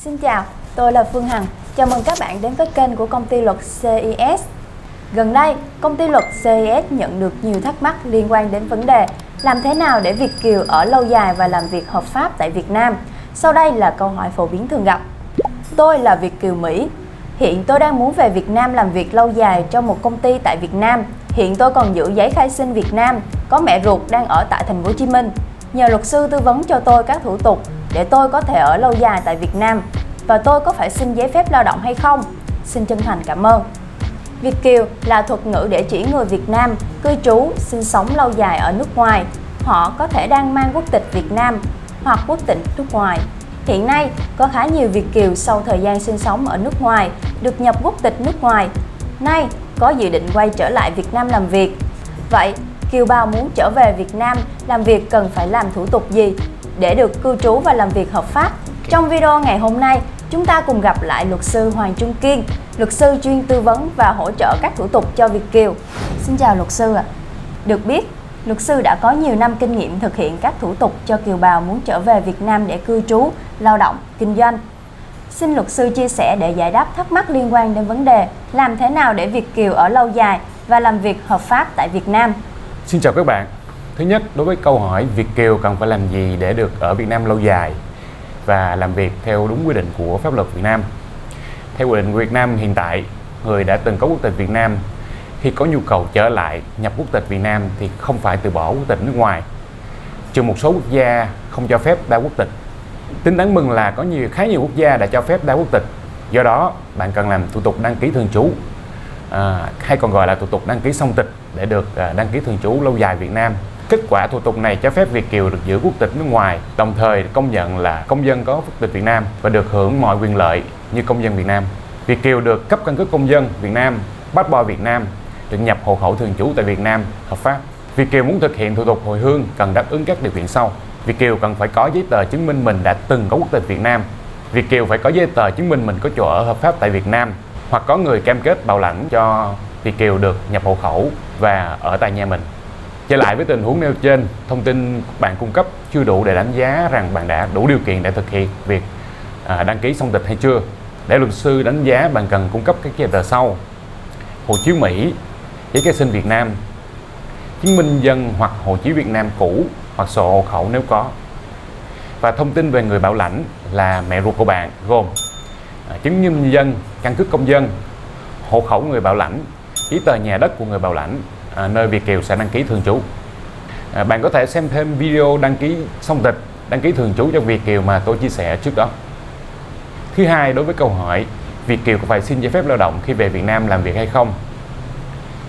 Xin chào, tôi là Phương Hằng. Chào mừng các bạn đến với kênh của công ty luật CIS. Gần đây, công ty luật CIS nhận được nhiều thắc mắc liên quan đến vấn đề làm thế nào để Việt kiều ở lâu dài và làm việc hợp pháp tại Việt Nam. Sau đây là câu hỏi phổ biến thường gặp. Tôi là Việt kiều Mỹ. Hiện tôi đang muốn về Việt Nam làm việc lâu dài trong một công ty tại Việt Nam. Hiện tôi còn giữ giấy khai sinh Việt Nam, có mẹ ruột đang ở tại thành phố Hồ Chí Minh. Nhờ luật sư tư vấn cho tôi các thủ tục để tôi có thể ở lâu dài tại Việt Nam. Và tôi có phải xin giấy phép lao động hay không? Xin chân thành cảm ơn. Việt kiều là thuật ngữ để chỉ người Việt Nam cư trú, sinh sống lâu dài ở nước ngoài. Họ có thể đang mang quốc tịch Việt Nam hoặc quốc tịch nước ngoài. Hiện nay, có khá nhiều Việt kiều sau thời gian sinh sống ở nước ngoài được nhập quốc tịch nước ngoài. Nay, có dự định quay trở lại Việt Nam làm việc. Vậy, kiều bào muốn trở về Việt Nam làm việc cần phải làm thủ tục gì để được cư trú và làm việc hợp pháp? Trong video ngày hôm nay, chúng ta cùng gặp lại luật sư Hoàng Trung Kiên, luật sư chuyên tư vấn và hỗ trợ các thủ tục cho Việt kiều. Xin chào luật sư ạ. Được biết, luật sư đã có nhiều năm kinh nghiệm thực hiện các thủ tục cho kiều bào muốn trở về Việt Nam để cư trú, lao động, kinh doanh. Xin luật sư chia sẻ để giải đáp thắc mắc liên quan đến vấn đề làm thế nào để Việt kiều ở lâu dài và làm việc hợp pháp tại Việt Nam. Xin chào các bạn. Thứ nhất, đối với câu hỏi Việt kiều cần phải làm gì để được ở Việt Nam lâu dài và làm việc theo đúng quy định của pháp luật Việt Nam. Theo quy định của Việt Nam hiện tại, người đã từng có quốc tịch Việt Nam khi có nhu cầu trở lại nhập quốc tịch Việt Nam thì không phải từ bỏ quốc tịch nước ngoài, trừ một số quốc gia không cho phép đa quốc tịch. Tin đáng mừng là có khá nhiều quốc gia đã cho phép đa quốc tịch. Do đó, bạn cần làm thủ tục đăng ký thường trú, hay còn gọi là thủ tục đăng ký song tịch để được đăng ký thường trú lâu dài Việt Nam. Kết quả thủ tục này cho phép Việt kiều được giữ quốc tịch nước ngoài, đồng thời công nhận là công dân có quốc tịch Việt Nam và được hưởng mọi quyền lợi như công dân Việt Nam. Việt kiều được cấp căn cước công dân Việt Nam, passport Việt Nam, được nhập hộ khẩu thường trú tại Việt Nam hợp pháp. Việt kiều muốn thực hiện thủ tục hồi hương cần đáp ứng các điều kiện sau. Việt kiều cần phải có giấy tờ chứng minh mình đã từng có quốc tịch Việt Nam. Việt kiều phải có giấy tờ chứng minh mình có chỗ ở hợp pháp tại Việt Nam, hoặc có người cam kết bảo lãnh cho Việt kiều được nhập hộ khẩu và ở tại nhà mình. Trở lại với tình huống nêu trên, thông tin bạn cung cấp chưa đủ để đánh giá rằng bạn đã đủ điều kiện để thực hiện việc đăng ký song tịch hay chưa. Để luật sư đánh giá, bạn cần cung cấp các giấy tờ sau: hộ chiếu Mỹ, giấy khai sinh Việt Nam, chứng minh nhân dân hoặc hộ chiếu Việt Nam cũ hoặc sổ hộ khẩu nếu có. Và thông tin về người bảo lãnh là mẹ ruột của bạn gồm chứng minh nhân dân, căn cước công dân, hộ khẩu người bảo lãnh, giấy tờ nhà đất của người bảo lãnh nơi Việt kiều sẽ đăng ký thường trú. Bạn có thể xem thêm video đăng ký song tịch, đăng ký thường trú cho Việt kiều mà tôi chia sẻ trước đó. Thứ hai, đối với câu hỏi Việt kiều có phải xin giấy phép lao động khi về Việt Nam làm việc hay không?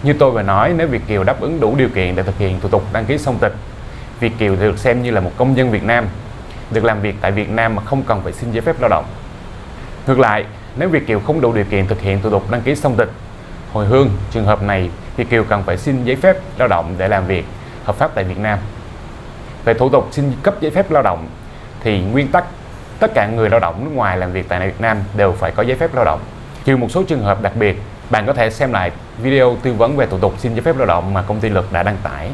Như tôi vừa nói, nếu Việt kiều đáp ứng đủ điều kiện để thực hiện thủ tục đăng ký song tịch, Việt kiều được xem như là một công dân Việt Nam, được làm việc tại Việt Nam mà không cần phải xin giấy phép lao động. Ngược lại, nếu Việt kiều không đủ điều kiện thực hiện thủ tục đăng ký song tịch, hồi hương, trường hợp này Việt kiều cần phải xin giấy phép lao động để làm việc hợp pháp tại Việt Nam. Về thủ tục xin cấp giấy phép lao động thì nguyên tắc tất cả người lao động nước ngoài làm việc tại Việt Nam đều phải có giấy phép lao động. Trừ một số trường hợp đặc biệt, bạn có thể xem lại video tư vấn về thủ tục xin giấy phép lao động mà công ty luật đã đăng tải.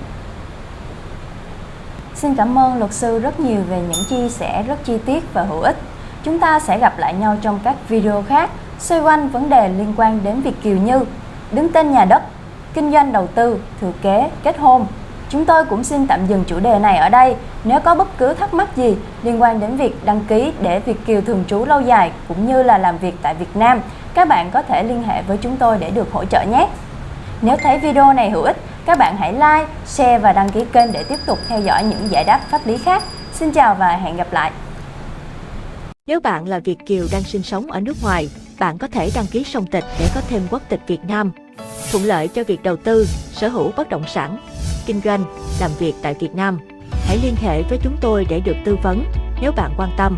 Xin cảm ơn luật sư rất nhiều về những chia sẻ rất chi tiết và hữu ích. Chúng ta sẽ gặp lại nhau trong các video khác xoay quanh vấn đề liên quan đến Việt kiều như đứng tên nhà đất, kinh doanh đầu tư, thừa kế, kết hôn. Chúng tôi cũng xin tạm dừng chủ đề này ở đây. Nếu có bất cứ thắc mắc gì liên quan đến việc đăng ký để Việt kiều thường trú lâu dài cũng như là làm việc tại Việt Nam, các bạn có thể liên hệ với chúng tôi để được hỗ trợ nhé. Nếu thấy video này hữu ích, các bạn hãy like, share và đăng ký kênh để tiếp tục theo dõi những giải đáp pháp lý khác. Xin chào và hẹn gặp lại. Nếu bạn là Việt kiều đang sinh sống ở nước ngoài, bạn có thể đăng ký song tịch để có thêm quốc tịch Việt Nam, thuận lợi cho việc đầu tư, sở hữu bất động sản, kinh doanh, làm việc tại Việt Nam. Hãy liên hệ với chúng tôi để được tư vấn nếu bạn quan tâm.